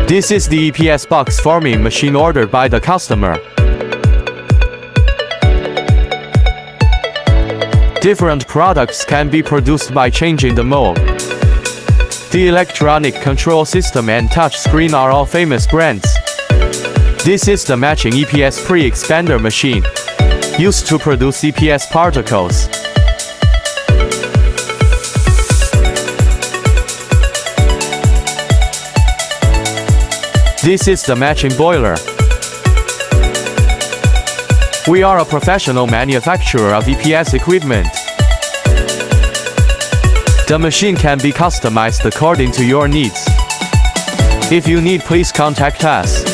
This is the EPS box forming machine ordered by the customer. Different products can be produced by changing the mold. The electronic control system and touch screen are all famous brands. This is the matching EPS Pre Expander Machine, used to produce EPS particles. This is the matching boiler. We are a professional manufacturer of EPS equipment. The machine can be customized according to your needs. If you need, please contact us.